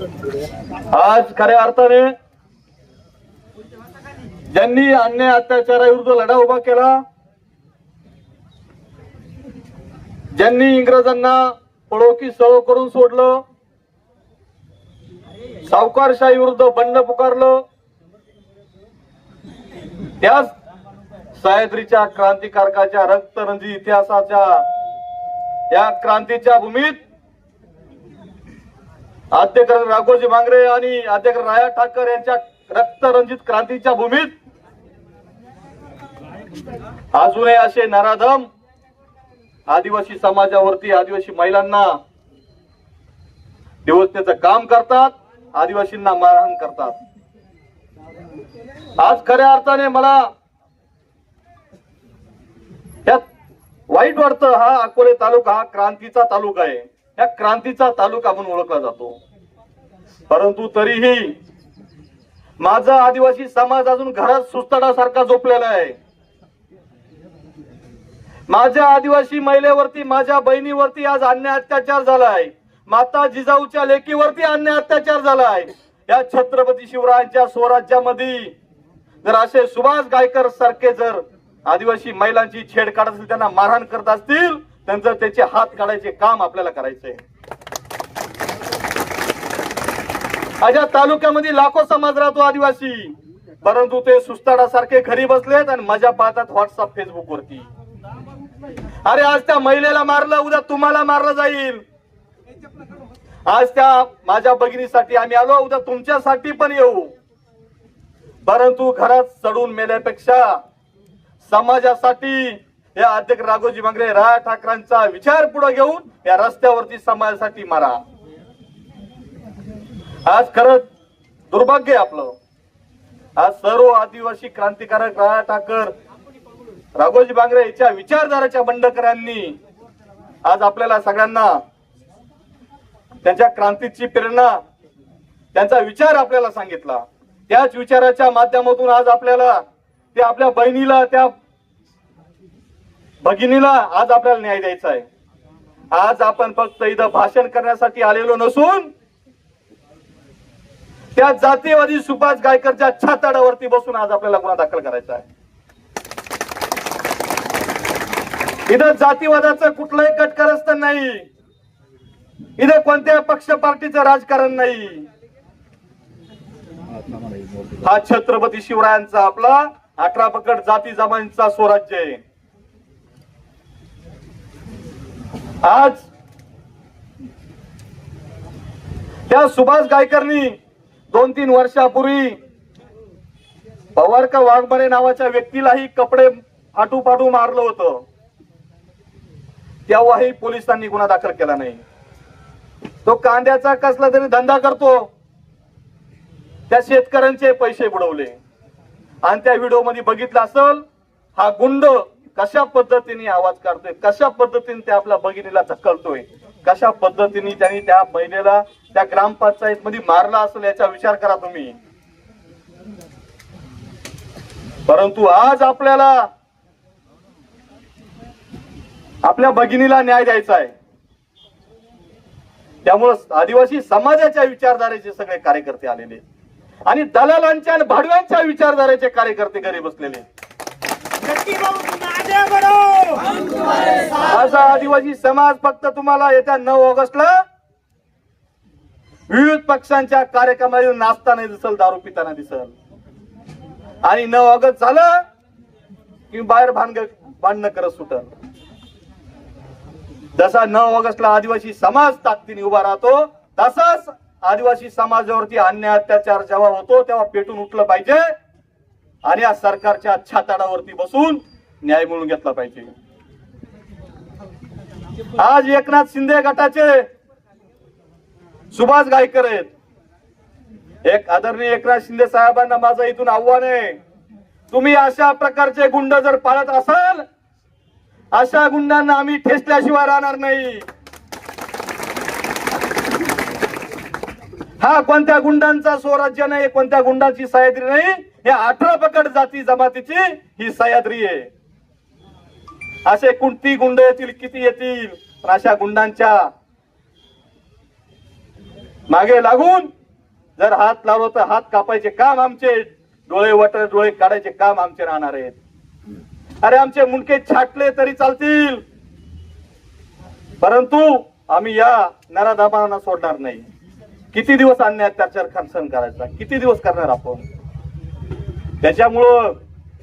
आज खऱ्या अर्थाने ज्यांनी अन्याय अत्याचाराविरुद्ध लढा उभा केला, ज्यांनी इंग्रजांना पळो की सळो करून सोडलं, सावकारशाही विरुद्ध बंड पुकारलं, त्याच सह्याद्रीच्या क्रांतिकारकाच्या रक्तरंजित इतिहासाच्या या क्रांतीच्या भूमीत आद्यकर राघोजी भांगरे आणि आद्यकर राया ठाकर यांच्या रक्तरंजित क्रांतीच्या भूमीत अजूनही असे नराधम आदिवासी समाजावरती, आदिवासी महिलांना दिवसतेचं काम करतात, आदिवासींना मारहाण करतात. आज खऱ्या अर्थाने मला यात वाईट वाटतं. हा अकोले तालुका हा क्रांतीचा तालुका आहे, या क्रांतीचा तालुका म्हणून ओळखला जातो. परंतु तरीही माझा आदिवासी समाज अजून घरात सुस्तडासारखा झोपलेला आहे. माझ्या आदिवासी महिलेवरती, माझ्या बहिणीवरती आज अन्याय अत्याचार झालाय. माता जिजाऊच्या लेकीवरती अन्याय अत्याचार झालाय. या छत्रपती शिवरायांच्या स्वराज्यामध्ये जर असे सुभाष गायकर सारखे जर आदिवासी महिलांची छेड काढत असतील, त्यांना मारहाण करत असतील, त्यांचं त्याचे हात काढायचे काम आपल्याला करायचंय. अशा तालुक्यामध्ये लाखो समाज राहतो आदिवासी, परंतु ते सुस्ताडासारखे घरी बसलेत आणि मजा पाहतात व्हॉट्सअप फेसबुक वरती. अरे आज त्या महिलेला मारलं, उद्या तुम्हाला मारलं जाईल. आज त्या माझ्या भगिनीसाठी आम्ही आलो, उद्या तुमच्यासाठी पण येऊ. परंतु घरात चढून मेल्यापेक्षा समाजासाठी या अध्यक्ष राघोजी भांगरे, राया ठाकरांचा विचार पुढे घेऊन या रस्त्यावरती समाजासाठी मारा. आज खरंच दुर्भाग्य आपलं. आज सर्व आदिवासी क्रांतिकारक राया ठाकर, राघोजी भांगरे यांच्या विचारधाराच्या बंडकरांनी आज आपल्याला सगळ्यांना त्यांच्या क्रांतीची प्रेरणा, त्यांचा विचार आपल्याला सांगितला. त्याच विचाराच्या माध्यमातून आज आपल्याला ते आपल्या बहिणीला, त्या भगिनीला आज आपल्याला न्याय द्यायचा आहे. आज आपण फक्त इथं भाषण करण्यासाठी आलेलो नसून त्या जातीवादी सुभाष गायकरच्या छाताडावरती बसून आज आपल्याला गुन्हा दाखल करायचा आहे. इथं जातीवादाचं कुठलंही कटकारस्थान नाही, इथं कोणत्या पक्ष पार्टीचं राजकारण नाही. हा छत्रपती शिवरायांचा आपला 18 पकड जाती जमातींचा स्वराज्य आहे. आज त्या सुभाष गायकरनी 2-3 वर्षापूर्वी पवारका वाघमारे नावाच्या व्यक्तीलाही कपडे फाटू फाटू मारलं होतं. तेव्हाही पोलिसांनी गुन्हा दाखल केला नाही. तो कांद्याचा कसला तरी धंदा करतो, त्या शेतकऱ्यांचे पैसे बुडवले. आणि त्या व्हिडिओ मध्ये बघितलं असेल, हा गुंड कशा पद्धतीने आवाज काढतोय, कशा पद्धतीने त्या आपल्या भगिनीला धक्कलतोय, कशा पद्धतीने त्यांनी त्या महिलेला त्या ग्रामपंचायत मध्ये मारला असेल, याचा विचार करा तुम्ही. परंतु आज आपल्याला आपल्या भगिनीला न्याय द्यायचा आहे. त्यामुळे आदिवासी समाजाच्या विचारधारेचे सगळे कार्यकर्ते आलेले आणि दलालांच्या आणि भाडव्यांच्या विचारधारेचे कार्यकर्ते घरी बसलेले. माझा आदिवासी समाज फक्त तुम्हाला येत्या 9 ऑगस्टला विविध पक्षांच्या कार्यक्रमाला नाचताना दिसल, दारू पिताना दिसल. आणि 9 ऑगस्ट झालं की बाहेर भांडणं करत सुटल. जसा 9 ऑगस्टला आदिवासी समाज ताकदीने उभा राहतो, तसाच आदिवासी समाजावरती अन्याय अत्याचार जेव्हा होतो तेव्हा पेटून उठलं पाहिजे आणि या सरकारच्या छाताडावरती बसून न्याय मिळवून घेतला पाहिजे. आज एकनाथ शिंदे गटाचे सुभाष गायकर आहेत. एक आदरणीय एकनाथ शिंदे साहेबांना माझं इथून आव्हान आहे, तुम्ही अशा प्रकारचे गुंड जर पाळत असाल, अशा गुंडांना आम्ही ठेचल्याशिवाय राहणार नाही. हा कोणत्या गुंडांचा स्वराज्य नाही, कोणत्या गुंडांची सह्याद्री नाही, हे 18 पकड जाती जमातीची ही सह्याद्री आहे. असे कोणती गुंड येतील, किती येतील, पण अशा गुंडांच्या मागे लागून जर हात लावलो तर हात कापायचे काम आमचे, डोळे वटर डोळे काढायचे काम आमचे राहणार आहेत. अरे आमचे मुंडके छाटले तरी चालतील, परंतु आम्ही या नराधमांना सोडणार नाही. किती दिवस अन्याय अत्याचार सहन करायचा, किती दिवस करणार आपण. त्याच्यामुळं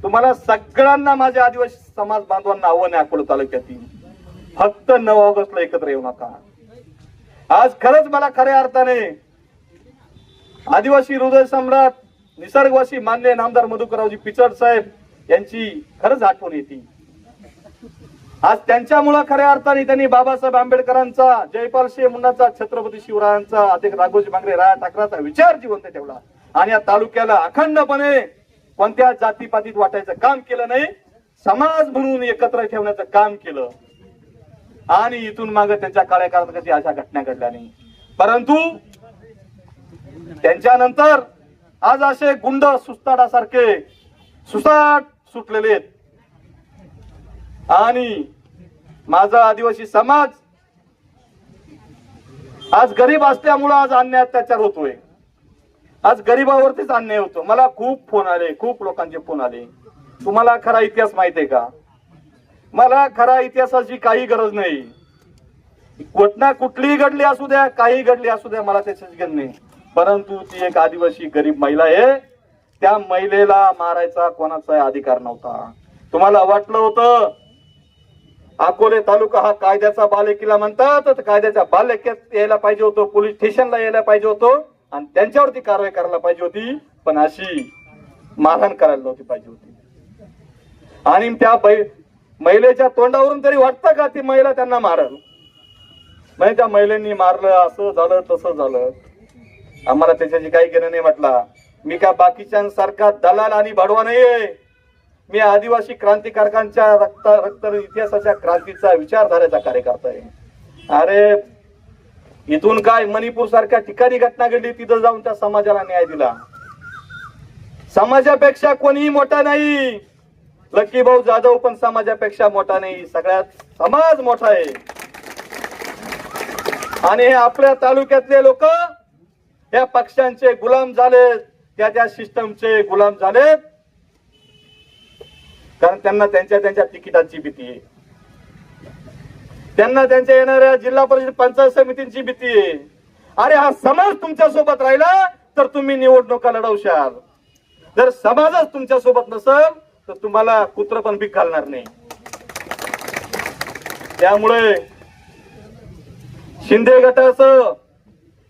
तुम्हाला सगळ्यांना माझ्या आदिवासी समाज बांधवांना आव्हान आहे अकोला तालुक्यातील, फक्त 9 ऑगस्टला एकत्र येऊ नका. आज खरंच मला खऱ्या अर्थाने आदिवासी हृदय सम्राट निसर्गवासी माननीय नामदार मधुकररावजी पिचड साहेब यांची खरंच आठवण येते. आज त्यांच्यामुळे खऱ्या अर्थाने त्यांनी बाबासाहेब आंबेडकरांचा, जयपाल सिंह मुंडाचा, छत्रपती शिवरायांचा, अधिक राघोजी भांगरे, राया ठाकरेचा विचार जिवंत ठेवला आणि या तालुक्याला अखंडपणे कोणत्या जातीपातीत वाटायचं काम केलं नाही, समाज म्हणून एकत्र ठेवण्याचं काम केलं. आणि इथून मागे त्यांच्या कार्यकाळात कधी अशा घटना घडल्या नाही. परंतु त्यांच्यानंतर आज असे गुंड सुस्ताडासारखे सुसाट सुटलेले आहेत. आणि माझा आदिवासी समाज आज गरीब असल्यामुळे आज अन्याय अत्याचार होतोय. आज गरीबावरतीच अन्याय होतो. मला खूप फोन आले, खूप लोकांचे फोन आले, तुम्हाला खरा इतिहास माहित आहे का. मला खरा इतिहासाची काही गरज नाही. घटना कुठलीही घडली असू द्या, काही घडली असू द्या, मला त्याच्याची गरज नाही. परंतु ती एक आदिवासी गरीब महिला आहे. त्या महिलेला मारायचा कोणाचा अधिकार नव्हता. तुम्हाला वाटलं होतं अकोले तालुका हा कायद्याचा बालेकिल्ला म्हणतात, तर कायद्याच्या बालेकिल्ल्यात यायला पाहिजे होतं, पोलीस स्टेशनला यायला पाहिजे होतं आणि त्यांच्यावरती कारवाई करायला पाहिजे होती. पण अशी मारहाण करायला नव्हती पाहिजे होती. आणि त्या महिलेच्या तोंडावरून तरी वाटतं का ती महिला त्यांना मारल. म्हणजे त्या महिलेनी मारलं, असं झालं तसं झालं, आम्हाला त्याच्याची काही घेणं नाही. म्हटला मी का बाकीच्यांसारखा दलाल आणि भाडवा नाहीये. मी आदिवासी क्रांतिकारकांच्या रक्त इतिहासाच्या क्रांतीचा विचारधारेचा कार्यकर्ता आहे. अरे इथून काय मणिपूर सारख्या ठिकाणी घटना घडली, तिथं जाऊन त्या समाजाला न्याय दिला. समाजापेक्षा कोणीही मोठा नाही. लक्की भाऊ जाधव पण समाजापेक्षा मोठा नाही, सगळ्यात समाज मोठा आहे. आणि हे आपल्या तालुक्यातले लोक या पक्षांचे गुलाम झालेत, त्या सिस्टमचे गुलाम झालेत, कारण त्यांना त्यांच्या तिकिटाची भीती आहे. त्यांना त्यांच्या येणाऱ्या जिल्हा परिषद पंचायत समितींची भीती आहे. अरे हा समाज तुमच्या सोबत राहिला तर तुम्ही निवडणुका लढवशाल. जर समाजच तुमच्या सोबत नसेल तर तुम्हाला कुत्र पण भीक घालणार नाही. त्यामुळे शिंदे गटाचं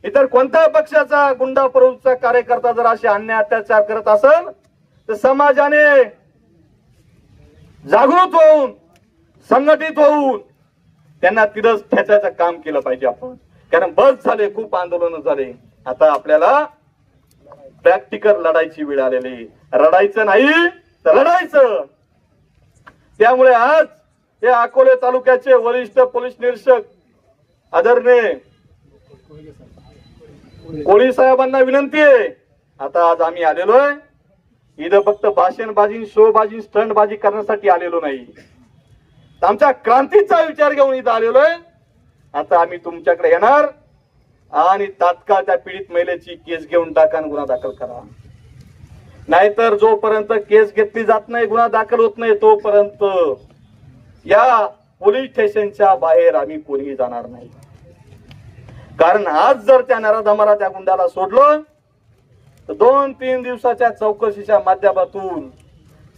इतर कोणत्या पक्षाचा गुंडा प्रवृत्तीचा कार्यकर्ता जर असे अन्याय अत्याचार करत असेल तर समाजाने जागृत होऊन, संघटित होऊन त्यांना तिरस ठेचायचं काम केलं पाहिजे आपण. कारण बस झाले, खूप आंदोलन झाले. आता आपल्याला प्रॅक्टिकल लढायची वेळ आलेली. रडायचं नाही तर लढायचं. त्यामुळे आज हे अकोले तालुक्याचे वरिष्ठ पोलीस निरीक्षक आदरणीय कोळी साहेबांना विनंती आहे, आता आज आम्ही आलेलोय इथं फक्त भाषणबाजी, शोबाजी, स्टंटबाजी करण्यासाठी आलेलो नाही. आमच्या क्रांतीचा विचार घेऊन इथं आलेलोय. आता आम्ही तुमच्याकडे येणार आणि तात्काळ त्या पीडित महिलेची केस घेऊन टाका आणि गुन्हा दाखल करा. नाहीतर जोपर्यंत केस घेतली जात नाही, गुन्हा दाखल होत नाही, तोपर्यंत या पोलीस स्टेशनच्या बाहेर आम्ही कोणीही जाणार नाही. कारण आज जर त्या नराधमाला, त्या गुंडाला सोडलं तर 2-3 दिवसाच्या चौकशीच्या माध्यमातून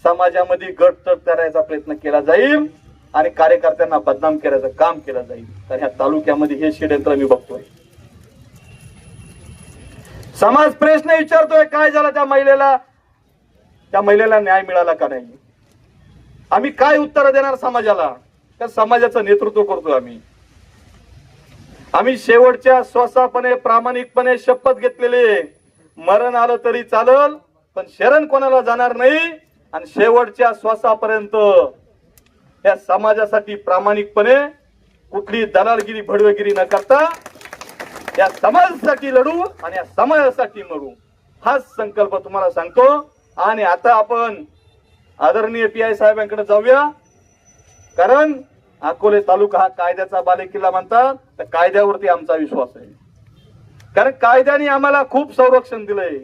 समाजामध्ये गटतट करायचा प्रयत्न केला जाईल आणि कार्यकर्त्यांना बदनाम करायचं काम केलं जाईल. तर ह्या तालुक्यामध्ये हे षडयंत्र मी बघतोय. समाज प्रश्न विचारतोय काय झालं त्या महिलेला न्याय मिळाला का नाही. आम्ही काय उत्तर देणार समाजाला. त्या समाजाचं नेतृत्व करतोय आम्ही शेवटच्या श्वासापणे प्रामाणिकपणे शपथ घेतलेली, मरण आलं तरी चालल पण शरण कोणाला जाणार नाही. आणि शेवटच्या श्वासापर्यंत या समाजासाठी प्रामाणिकपणे कुठली दलालगिरी, भडवेगिरी न करता या समाजासाठी लढू आणि या समाजासाठी मरू, हाच संकल्प तुम्हाला सांगतो. आणि आता आपण आदरणीय PI साहेबांकडे जाऊया. कारण अकोले तालुका हा कायद्याचा बालेकिल्ला म्हणतात, तर कायद्यावरती आमचा विश्वास आहे. कारण कायद्याने आम्हाला खूप संरक्षण दिलंय.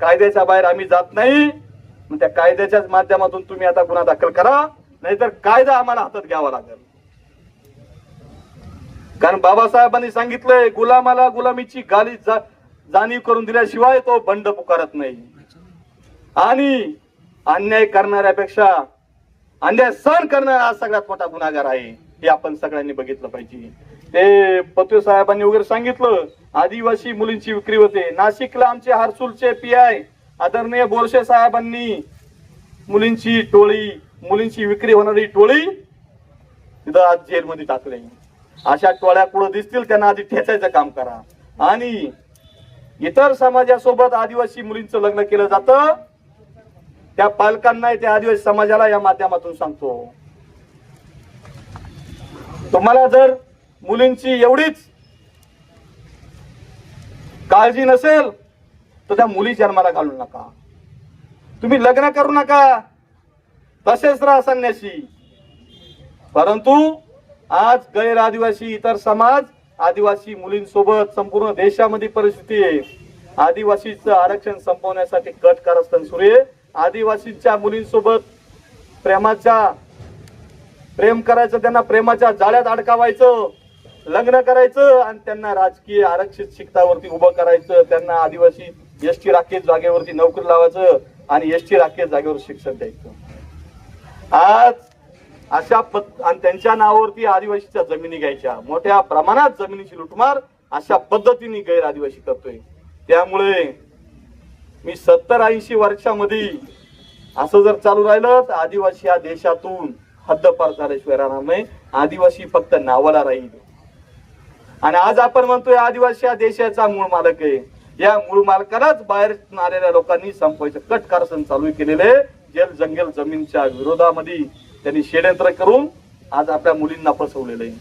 कायद्याच्या बाहेर आम्ही जात नाही. मग त्या कायद्याच्याच माध्यमातून तुम्ही आता गुन्हा दाखल करा, नाहीतर कायदा आम्हाला हातात घ्यावा लागेल. कारण बाबासाहेबांनी सांगितलंय, गुलामाला गुलामीची जाणीव करून दिल्याशिवाय तो बंड पुकारत नाही. आणि अन्याय करणाऱ्यापेक्षा अन्याय सहन करणारा हा सगळ्यात मोठा गुन्हेगार आहे, हे आपण सगळ्यांनी बघितलं पाहिजे. ते पत्वे साहेबांनी वगैरे सांगितलं, आदिवासी मुलींची विक्री होते. नाशिकला आमचे हरसूलचे PI आदरणीय बोरसे साहेबांनी मुलींची विक्री होणारी टोळी तिथं आज जेलमध्ये टाकले. अशा टोळ्या कुठं दिसतील त्यांना आधी ठेचायचं काम करा. आणि इतर समाजासोबत आदिवासी मुलींचं लग्न केलं जातं, त्या पालकांना त्या आदिवासी समाजाला या माध्यमातून सांगतो, तुम्हाला जर मुलींची एवढीच काळजी नसेल तर त्या मुली जन्माला घालू नका, तुम्ही लग्न करू नका, तसेच राहा संन्यासी. परंतु आज गैर आदिवासी इतर समाज आदिवासी मुलींसोबत संपूर्ण देशामध्ये परिस्थिती आहे. आदिवासीचं आरक्षण संपवण्यासाठी कट कारस्थान सुरू आहे. आदिवासींच्या मुलींसोबत प्रेम करायचं, त्यांना प्रेमाच्या जाळ्यात अडकावायचं, लग्न करायचं आणि त्यांना राजकीय आरक्षित शिखतावरती उभं करायचं. त्यांना आदिवासी ST राखीव जागेवरती नोकरी लावायचं आणि ST राखीव जागेवर शिक्षण द्यायचं. आज आणि त्यांच्या नावावरती आदिवासीच्या जमिनी घ्यायच्या, मोठ्या प्रमाणात जमिनीची लुटमार अशा पद्धतीने गैर आदिवासी करतोय. त्यामुळे मी 70-80 वर्षामध्ये असं जर चालू राहिलं तर आदिवासी या देशातून हद्दपार झाल्याशिवाय राहणार नाही. आदिवासी फक्त नावाला राहील. आणि आज आपण म्हणतोय आदिवासी हा देशाचा मूळ मालक आहे. या मूळ मालकालाच बाहेर आलेल्या लोकांनी संपवायचं कट कारस्थान चालू केलेले. जेल जंगल जमीनच्या विरोधामध्ये त्यांनी षडयंत्र करून आज आपल्या मुलींना फसवलेलं आहे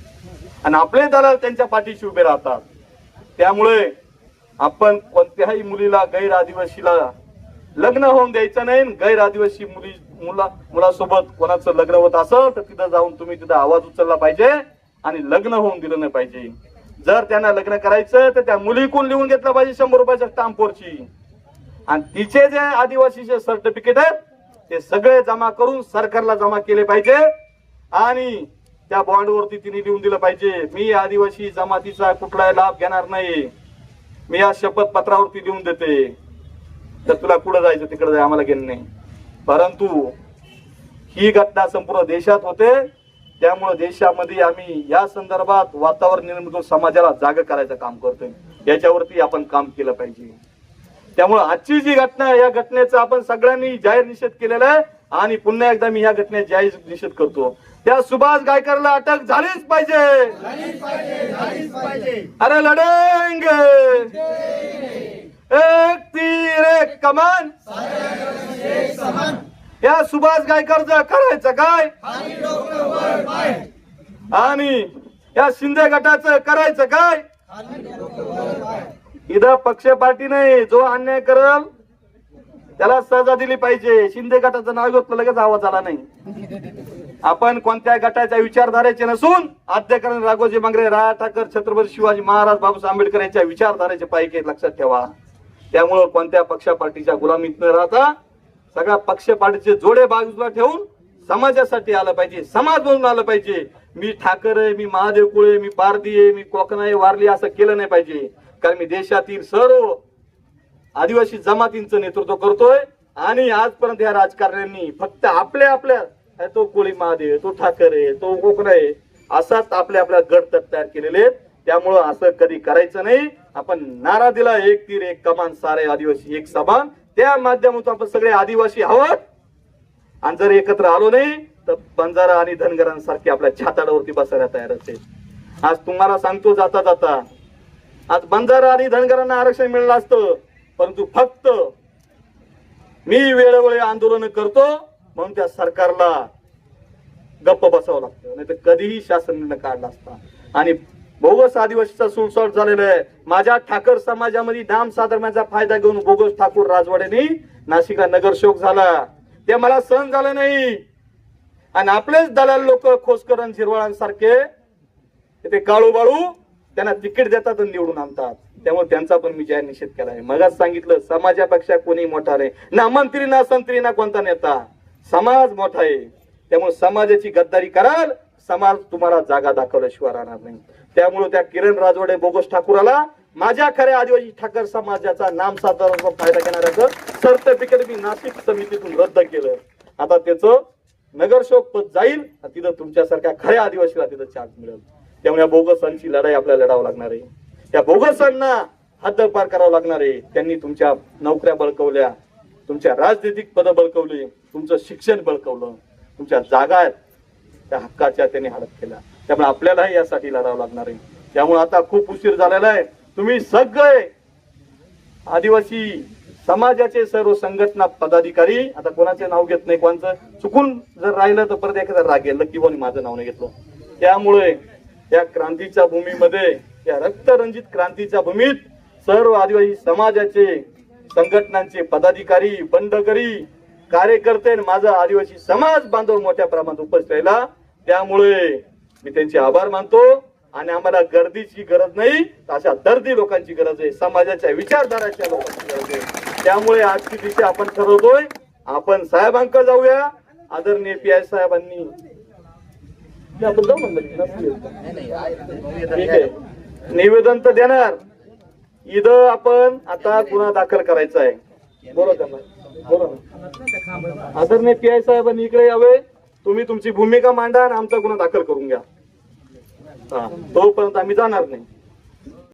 आणि आपले दलाल त्यांच्या पाठीशी उभे राहतात. त्यामुळे आपण कोणत्याही मुलीला गैर आदिवासीला लग्न होऊन द्यायचं नाही. गैर आदिवासी मुलासोबत कोणाचं लग्न होत असेल तर तिथं जाऊन तुम्ही तिथं आवाज उचलला पाहिजे आणि लग्न होऊन दिलं नाही पाहिजे. जर त्यांना लग्न करायचं तर त्या मुलीकडून लिहून घेतलं पाहिजे 100 रुपयाच्या स्टॅम्पवरची, आणि तिचे जे आदिवासीचे सर्टिफिकेट आहेत ते सगळे जमा करून सरकारला जमा केले पाहिजे आणि त्या बॉन्डवरती तिने लिहून दिलं पाहिजे, मी आदिवासी जमातीचा कुठलाही लाभ घेणार नाही, मी या शपथ पत्रावरती लिहून देते. तर तुला कुठं जायचं तिकडे जाय, आम्हाला घेणं नाही. परंतु ही घटना संपूर्ण देशात होते. त्यामुळे देशामध्ये आम्ही या संदर्भात वातावरण निर्मित समाजाला जाग करायचं काम करतोय. याच्यावरती आपण काम केलं पाहिजे. त्यामुळे आजची जी घटना आहे या घटनेचा आपण सगळ्यांनी जाहीर निषेध केलेला आहे आणि पुन्हा एकदा मी या घटनेचा जाहीर निषेध करतो. त्या सुभाष गायकरला अटक झालीच पाहिजे. अरे लढेंगे, एक तीर एक कमान, या सुभाष गायकरचं करायचं काय आणि या शिंदे गटाचं करायचं काय. इथं पक्ष पार्टी नाही, जो अन्याय करल त्याला सजा दिली पाहिजे. शिंदे गटाचं नाव घेतलं लगेच आवाज आला नाही. आपण कोणत्या गटाच्या विचारधारेचे नसून आद्यकरण राघोजी मंगरे, राज ठाकर, छत्रपती शिवाजी महाराज, बाबासाहेब आंबेडकर यांच्या विचारधारेचे पायके लक्षात ठेवा. त्यामुळे कोणत्या पक्ष पार्टीच्या गुलामीत न राहता सगळ्या पक्ष पार्टीचे जोडे बाजूला ठेवून समाजासाठी आलं पाहिजे, समाज बनून आलं पाहिजे. मी ठाकर आहे, मी महादेव कुळे, मी पारधी आहे, मी कोकण आहे, वारली असं केलं नाही पाहिजे. कारण मी देशातील सर्व आदिवासी जमातींचं नेतृत्व करतोय आणि आजपर्यंत या राजकारण्यांनी फक्त आपल्या तो कोळी महादेव, तो ठाकर आहे, तो कोकण आहे असाच आपल्या गट तयार केलेले आहेत. त्यामुळं असं कधी करायचं नाही. आपण नारा दिला, एक तीर एक कमान, सारे आदिवासी एक समान. त्या माध्यमातून आपण सगळे आदिवासी आहोत आणि जर एकत्र आलो नाही तर बंजारा आणि धनगरांसारखे आपल्या छाताडावरती बसायला तयार असेल. आज तुम्हाला सांगतो जाता जाता, आज बंजारा आणि धनगरांना आरक्षण मिळालं असतं, परंतु फक्त मी वेळोवेळी आंदोलन करतो म्हणून त्या सरकारला गप्प बसावं लागतं, नाही तर कधीही शासन निर्णय काढला असता. आणि बोगस आदिवासीचा सुळसुळाट झालेला आहे. माझ्या ठाकर समाजामध्ये नाम साधर्म्याचा फायदा घेऊन बोगस ठाकूर राजवाड्याने नाशिकला नगरसेवक झाला. ते मला सहन झालं नाही. आणि आपलेच दलाल लोक खोसकरण झिरवाळांसारखे ते काळू बाळू त्यांना तिकीट देतात आणि निवडून आणतात. त्यामुळे त्यांचा पण मी जाहीर निषेध केला आहे. मगाच सांगितलं, समाजापेक्षा कोणी मोठा नाही, ना मंत्री ना संत्री ना कोणता नेता, समाज मोठा आहे. त्यामुळे समाजाची गद्दारी कराल, समाज तुम्हाला जागा दाखवल्याशिवाय राहणार नाही. त्यामुळे त्या किरण राजवाडे बोगस ठाकूराला माझ्या खऱ्या आदिवासी ठाकर समाजाचा नाम साधारण फायदा घेणाऱ्याचं सर्टिफिकेट मी नाशिक समितीतून रद्द केलं. आता त्याचं नगरसेवक पद जाईल, तिथं तुमच्यासारख्या खऱ्या आदिवासीला तिथं चान्स मिळेल. त्यामुळे या बोगसांची लढाई आपल्याला लढावं लागणार आहे. त्या बोगसांना हद्दपार करावं लागणार आहे. त्यांनी तुमच्या नोकऱ्या बळकवल्या, तुमच्या राजनैतिक पद बळकवली, तुमचं शिक्षण बळकवलं, तुमच्या जागा आहेत त्या हक्काच्या त्यांनी हडप केल्या. त्यामुळे आपल्यालाही यासाठी लढावं लागणार आहे. त्यामुळे आता खूप उशीर झालेला आहे. तुम्ही सगळे आदिवासी समाजाचे सर्व संघटना पदाधिकारी, आता कोणाचे नाव घेत नाही, कोणाचं चुकून जर राहिलं तर परत एखादा राग येईल की कोणी माझं नाव नाही घेतलं. त्यामुळे या क्रांतीच्या भूमीमध्ये, या रक्तरंजित क्रांतीच्या भूमीत सर्व आदिवासी समाजाचे संघटनांचे पदाधिकारी, बंडकरी, कार्यकर्ते आणि माझा आदिवासी समाज बांधव मोठ्या प्रमाणात उपस्थित राहिला. त्यामुळे मी त्यांचे आभार मानतो. आणि आम्हाला गर्दीची गरज नाही, अशा दर्दी लोकांची गरज आहे, समाजाच्या विचारधाराच्या लोकांची गरज आहे. त्यामुळे आजची दिशा आपण ठरवतोय, आपण साहेबांकडे जाऊया. आदरणीय PI साहेबांनी आपण जाऊ म्हणलं, ठीक आहे, निवेदन तर देणार. इथं आपण आता गुन्हा दाखल करायचा आहे. बरोबर आदरणीय PI साहेबांनी इकडे यावे. तुम्ही तुमची भूमिका मांडा आणि आमचा गुन्हा दाखल करून घ्या. तोपर्यंत आम्ही जाणार नाही.